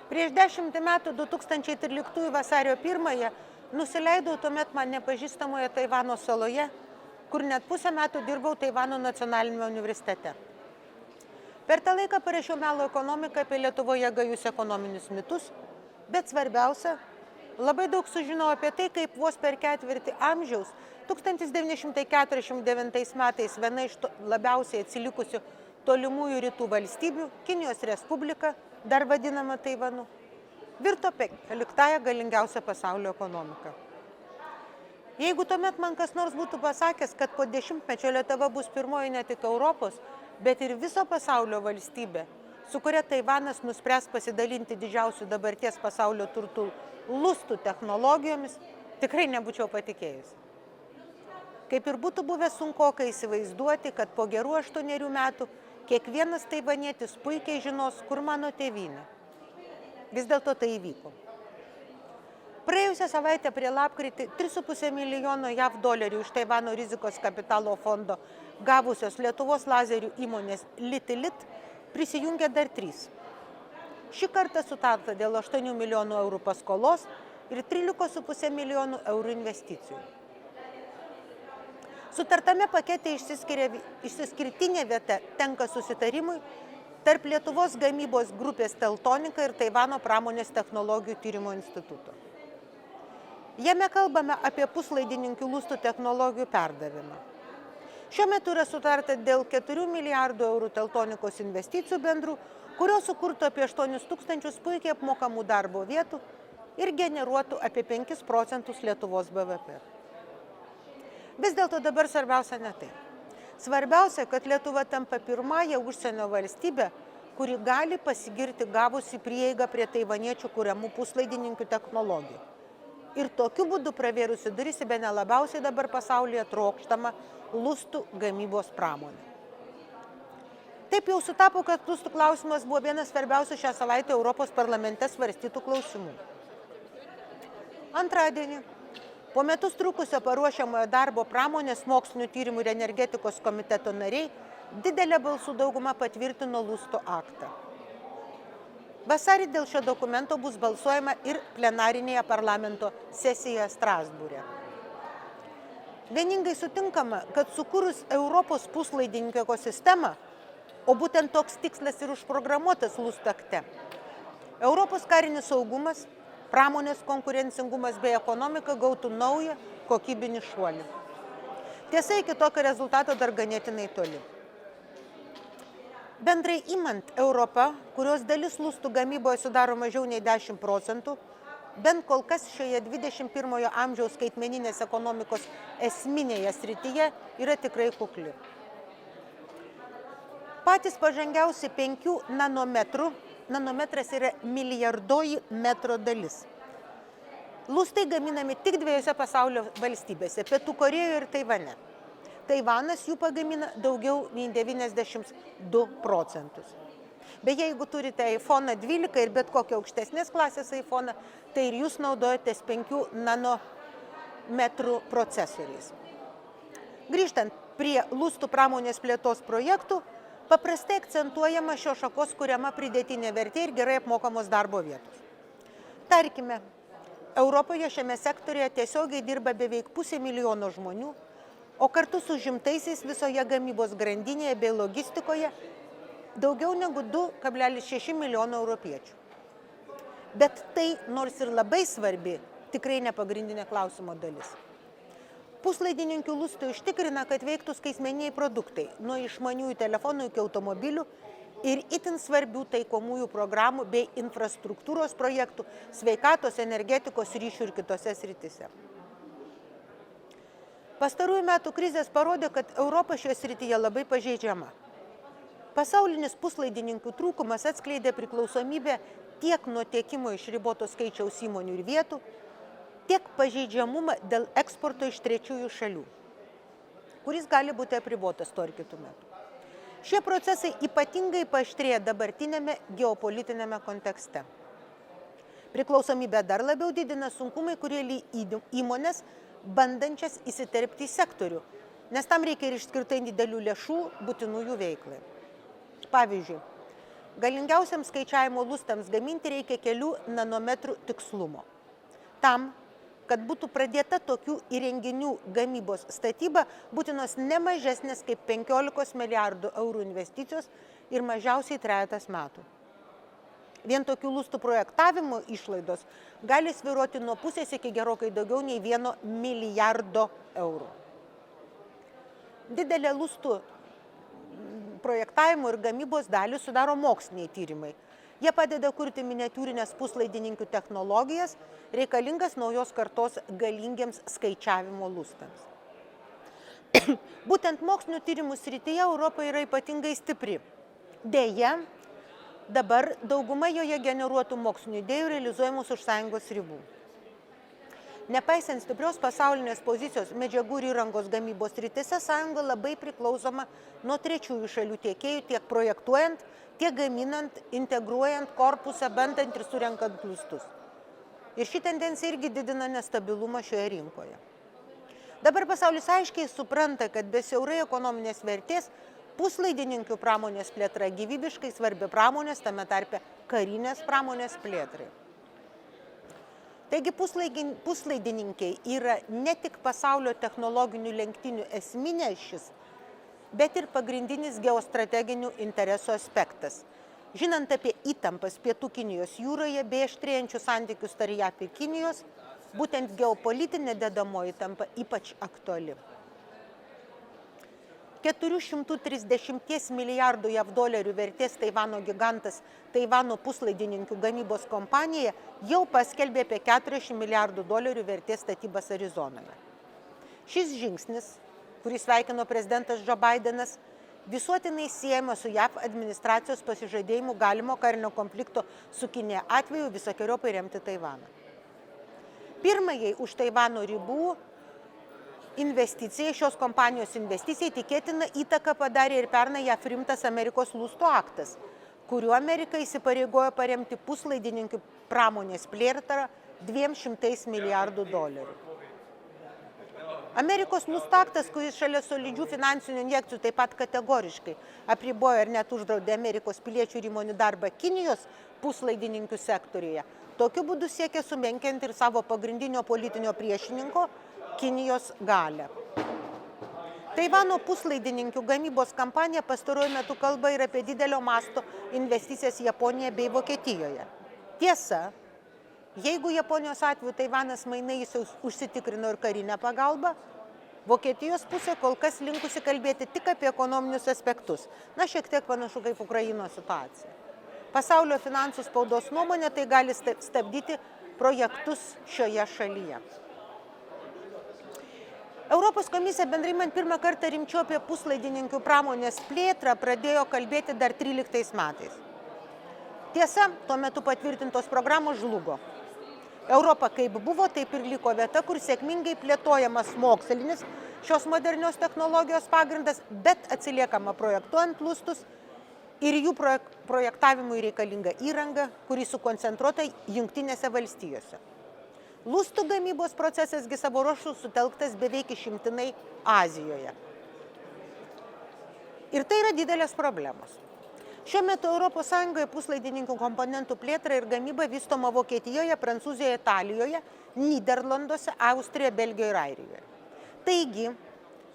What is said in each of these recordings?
Prieš 10 metų, 2013 vasario 1-ąją, nusileidau tuomet man nepažįstamoje Taivano saloje, kur net pusę metų dirbau Taivano nacionalinėme universitete. Per tą laiką parašiau melo ekonomiką apie Lietuvoje gajus ekonominius mitus, bet svarbiausia, labai daug sužinau apie tai, kaip vos per ketvirtį amžiaus 1949 metais viena iš labiausiai atsilikusių tolimųjų rytų valstybių, Kinijos Respublika, dar vadinama Taivanu, virto 15-ąją galingiausią pasaulio ekonomiką. Jeigu tuomet man kas nors būtų pasakęs, kad po 10-mečio Lietuva bus pirmoji ne tik Europos, bet ir viso pasaulio valstybė, su kuria Taivanas nuspręs pasidalinti didžiausių dabarties pasaulio turtų lustų technologijomis, tikrai nebūčiau patikėjusi. Kaip ir būtų buvę sunkokai įsivaizduoti, kad po gerų 8 metų kiekvienas taivanietis puikiai žinos, kur mano tėvynė. Vis dėlto tai įvyko. Praėjusią savaitę prie lapkritį 3,5 milijono JAV dolerių iš Taivano rizikos kapitalo fondo gavusios Lietuvos lazerių įmonės Litilit prisijungė dar 3. Šį kartą sutarta dėl 8 milijonų eurų paskolos ir 13,5 milijonų eurų investicijų. Sutartame pakete išsiskirtinė vieta tenka susitarimui tarp Lietuvos gamybos grupės Teltonika ir Taivano pramonės technologijų tyrimo instituto. Jame kalbame apie puslaidininkių lustų technologijų perdavimą. Šiuo metu yra sutarta dėl 4 milijardų eurų Teltonikos investicijų bendrų, kurios sukurtų apie 8 000 puikiai apmokamų darbo vietų ir generuotų apie 5% Lietuvos BVP. Vis dėlto dabar svarbiausia ne tai. Svarbiausia, kad Lietuva tampa pirmąją užsienio valstybę, kuri gali pasigirti gavusi prieigą prie taivaniečių kuriamų puslaidininkių technologijų. Ir tokiu būdu pravėrusi duris į bene labiausiai dabar pasaulyje trokštamą lustų gamybos pramonę. Taip jau sutapo, kad lustų klausimas buvo vienas svarbiausių šią savaitę Europos parlamente svarstytų klausimų. Antradienį, po metus trukusio paruošiamojo darbo pramonės, mokslinių tyrimų ir energetikos komiteto nariai didelę balsų daugumą patvirtino lustų aktą. Vasarį dėl šio dokumento bus balsuojama ir plenarinėje parlamento sesijoje Strasbūre. Vieningai sutinkama, kad sukūrus Europos puslaidininkų ekosistemą, o būtent toks tikslas ir užprogramuotas lustų akte, Europos karinis saugumas, pramonės konkurencingumas bei ekonomika gautų naują kokybinį šuolį. Tiesa, iki tokio rezultato dar ganėtinai toli. Bendrai imant, Europa, kurios dalis lustų gamyboje sudaro mažiau nei 10%, bent kol kas šioje 21 amžiaus skaitmeninės ekonomikos esminėje srityje yra tikrai kukli. Patys pažangiausi 5 nanometrų, nanometras yra milijardoji metro dalis. Lustai gaminami tik 2 pasaulio valstybėse – Pietų Korėjoje ir Taivane. Taivanas jų pagamina daugiau nei 92%. Beje, jeigu turite iPhone 12 ir bet kokią aukštesnės klasės iPhone, tai ir jūs naudojatės 5 nanometrų procesoriais. Grįžtant prie lustų pramonės plėtos projektų, paprastai akcentuojama šios šakos kuriama pridėtinė vertė ir gerai apmokamos darbo vietos. Tarkime, Europoje šiame sektorėje tiesiogiai dirba beveik 500 000 žmonių, o kartu su užimtaisiais visoje gamybos grandinėje bei logistikoje daugiau negu 2,6 milijono europiečių. Bet tai, nors ir labai svarbi, tikrai ne pagrindinė klausimo dalis. Puslaidininkių lustai užtikrina, kad veiktų skaitmeniniai produktai, nuo išmaniųjų telefonų iki automobilių ir itin svarbių taikomųjų programų bei infrastruktūros projektų sveikatos, energetikos, ryšių ir kitose srityse. Pastarųjų metų krizės parodė, kad Europa šioje srityje labai pažeidžiama. Pasaulinis puslaidininkų trūkumas atskleidė priklausomybę tiek nuo tiekimo iš riboto skaičiaus įmonių ir vietų, tiek pažeidžiamumą dėl eksporto iš trečiųjų šalių, kuris gali būti apribotas tuo ir kitų metų. Šie procesai ypatingai paaštrėja dabartinėme geopolitinėme kontekste. Priklausomybę dar labiau didina sunkumai, kurie lydi įmonės, bandančias įsiterpti į sektorių, nes tam reikia ir išskirtai didelių lėšų būtinųjų veiklai. Pavyzdžiui, galingiausiams skaičiavimo lustams gaminti reikia kelių nanometrų tikslumo. Tam, kad būtų pradėta tokių įrenginių gamybos statyba, būtinos ne mažesnės kaip 15 milijardų eurų investicijos ir mažiausiai 3 metų. Vien tokių lustų projektavimo išlaidos gali svyruoti nuo pusės iki gerokai daugiau nei 1 milijardo eurų. Didelė lustų projektavimo ir gamybos dalį sudaro moksliniai tyrimai. Jie padeda kurti miniatiūrinės puslaidininkių technologijas, reikalingas naujos kartos galingiems skaičiavimo lustams. Būtent mokslinių tyrimų srityje Europa yra ypatingai stipri. Deja, dabar dauguma joje generuotų mokslinių idėjų realizuojamos už sąjungos ribų. Nepaisant stiprios pasaulinės pozicijos medžiagų ir įrangos gamybos srityse, sąjunga labai priklausoma nuo trečiųjų šalių tiekėjų tiek projektuojant, tiek gaminant, integruojant korpusą, bandant ir surenkant lustus. Ir ši tendencija irgi didina nestabilumą šioje rinkoje. Dabar pasaulis aiškiai supranta, kad be siaurai ekonominės vertės puslaidininkių pramonės plėtra gyvybiškai svarbi pramonės, tame tarpe karinės pramonės plėtrai. Taigi puslaidininkiai yra ne tik pasaulio technologinių lenktynių esminė ašis, bet ir pagrindinis geostrateginių interesų aspektas. Žinant apie įtampas Pietų Kinijos jūroje bei aštrėjančius santykius tarp JAV ir Kinijos, būtent geopolitinė dedamoji tampa ypač aktuali. 430 milijardų JAV dolerių vertės Taivano gigantas Taivano puslaidininkių gamybos kompanija jau paskelbė apie 40 milijardų dolerių vertės statybas Arizonoje. Šis žingsnis, kurį sveikino prezidentas Joe Bidenas, visuotinai siejama su JAV administracijos pasižadėjimu galimo karinio konflikto su Kinija atveju visokeriopai remti Taivaną. Pirmajai už Taivano ribų investicijai, šios kompanijos investicijai tikėtina įtaką padarė ir pernai JAV priimtas Amerikos lustų aktas, kuriuo Amerika įsipareigojo paremti puslaidininkių pramonės plėtrą 200 milijardų dolerių. Amerikos lustų aktas, kuris šalia solidžių finansinių injekcijų taip pat kategoriškai apribojo ir net uždraudė Amerikos piliečių ir įmonių darbą Kinijos puslaidininkių sektoriuje, tokiu būdu siekia sumenkinti ir savo pagrindinio politinio priešininko Kinijos galią. Taivano puslaidininkių gamybos kampanija pastaruoju metu kalba ir apie didelio masto investicijas Japonijoje bei Vokietijoje. Tiesa, jeigu Japonijos atveju Taivanas mainais užsitikrino ir karinę pagalbą, Vokietijos pusė kol kas linkusi kalbėti tik apie ekonominius aspektus. Na, šiek tiek panašu kaip Ukrainos situacija. Pasaulio finansų spaudos nuomonė tai gali stabdyti projektus šioje šalyje. Europos komisija bendrai pirmą kartą rimčiau apie puslaidininkių pramonės plėtrą pradėjo kalbėti dar 13 metais. Tiesa, tuo metu patvirtintos programos žlugo. Europa kaip buvo, taip ir liko vieta, kur sėkmingai plėtojamas mokslinis šios modernios technologijos pagrindas, bet atsiliekama projektuojant lustus ir jų projektavimui reikalinga įranga, kuri sukoncentruota Jungtinėse valstijose. Lustų gamybos procesasgi savo ruožtu sutelktas beveik išimtinai Azijoje. Ir tai yra didelės problemos. Šiuo metu ES puslaidininkų komponentų plėtra ir gamyba vystoma Vokietijoje, Prancūzijoje, Italijoje, Nyderlanduose, Austrijoje, Belgijoje ir Airijoje. Taigi,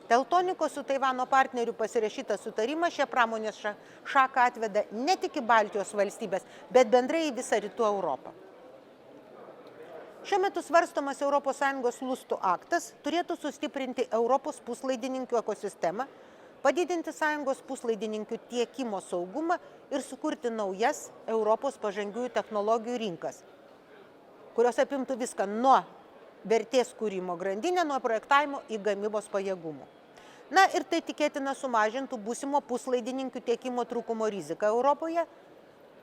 Teltonikos su Taivano partnerių pasirašytas sutarimas šią pramonės šaką atveda ne tik į Baltijos valstybės, bet bendrai į visą rytų Europą. Šiuo metu svarstomas ES lustų aktas turėtų sustiprinti Europos puslaidininkių ekosistemą, padidinti sąjungos puslaidininkių tiekimo saugumą ir sukurti naujas Europos pažangiųjų technologijų rinkas, kurios apimtų viską nuo vertės kūrimo grandinę, nuo projektavimo į gamybos pajėgumų. Na ir tai tikėtina sumažintų būsimo puslaidininkių tiekimo trūkumo riziką Europoje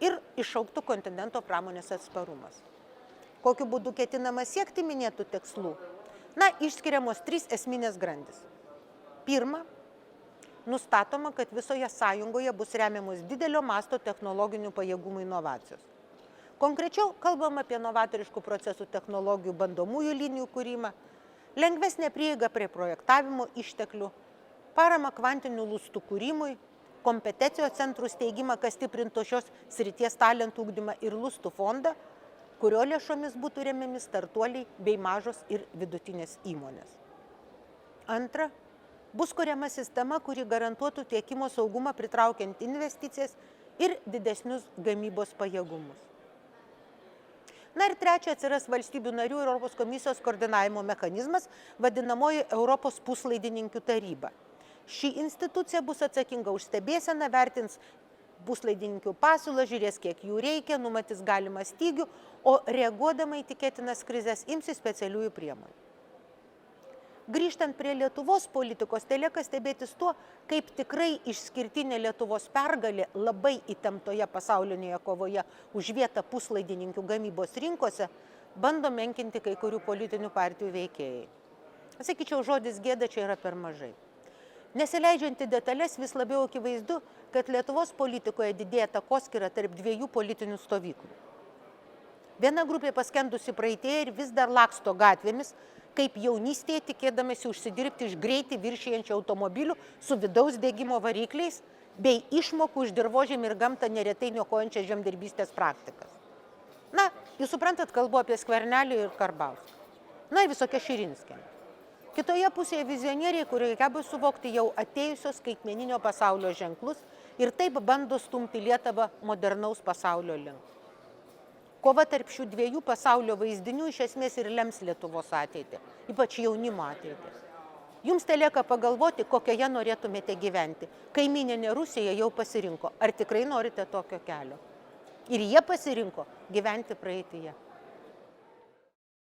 ir išaugtų kontinento pramonės atsparumas. Kokiu būdu ketinama siekti minėtų tikslų? Na, išskiriamos 3 esminės grandys. Pirma, nustatoma, kad visoje sąjungoje bus remiamos didelio masto technologinių pajėgumų inovacijos. Konkrečiau, kalbam apie novatoriškų procesų technologijų bandomųjų linijų kūrimą, lengvesnė prieiga prie projektavimo išteklių, parama kvantinių lustų kūrimui, kompetencijos centrų steigimą, kas stiprintų šios srities talentų ugdymą ir lustų fondą, kurio lėšomis būtų remiami startuoliai bei mažos ir vidutinės įmonės. Antra, bus kuriama sistema, kuri garantuotų tiekimo saugumą pritraukiant investicijas ir didesnius gamybos pajėgumus. Na ir trečia, atsiras valstybių narių ir Europos komisijos koordinavimo mechanizmas, vadinamoji Europos puslaidininkių taryba. Ši institucija bus atsakinga už stebėseną, vertins puslaidininkių pasiūlą, žiūrės, kiek jų reikia, numatys galimą stygių, o reaguodama į tikėtinas krizes imsis specialiųjų priemonių. Grįžtant prie Lietuvos politikos, telieka stebėtis tuo, kaip tikrai išskirtinė Lietuvos pergalė labai įtemptoje pasaulinėje kovoje už vietą puslaidininkių gamybos rinkose bando menkinti kai kurių politinių partijų veikėjai. Sakyčiau, žodis gėda čia yra per mažai. Nesileidžiant į detalės, vis labiau akivaizdu, kad Lietuvos politikoje didėja takoskyra tarp dviejų politinių stovyklų. Viena grupė paskendusi praeitėje ir vis dar laksto gatvėmis, kaip jaunystėje tikėdamasi užsidirbti iš greitį viršijančių automobilių su vidaus degimo varikliais bei išmokų už dirvožemį ir gamtą neretai niokojančias žemdirbystės praktikas. Na, jūs suprantat, kalbu apie Skvernelį ir Karbauskį. Na ir visokia Širinskienė. Kitoje pusėje vizionieriai, kurie geba suvokti jau atėjusios skaitmeninio pasaulio ženklus ir taip bando stumti Lietuvą modernaus pasaulio link. Kova tarp šių dviejų pasaulio vaizdinių iš esmės ir lems Lietuvos ateitį, ypač jaunimo ateitį. Jums telieka pagalvoti, kokioje norėtumėte gyventi. Kaimyninė Rusija jau pasirinko, ar tikrai norite tokio kelio. Ir jie pasirinko gyventi praeityje.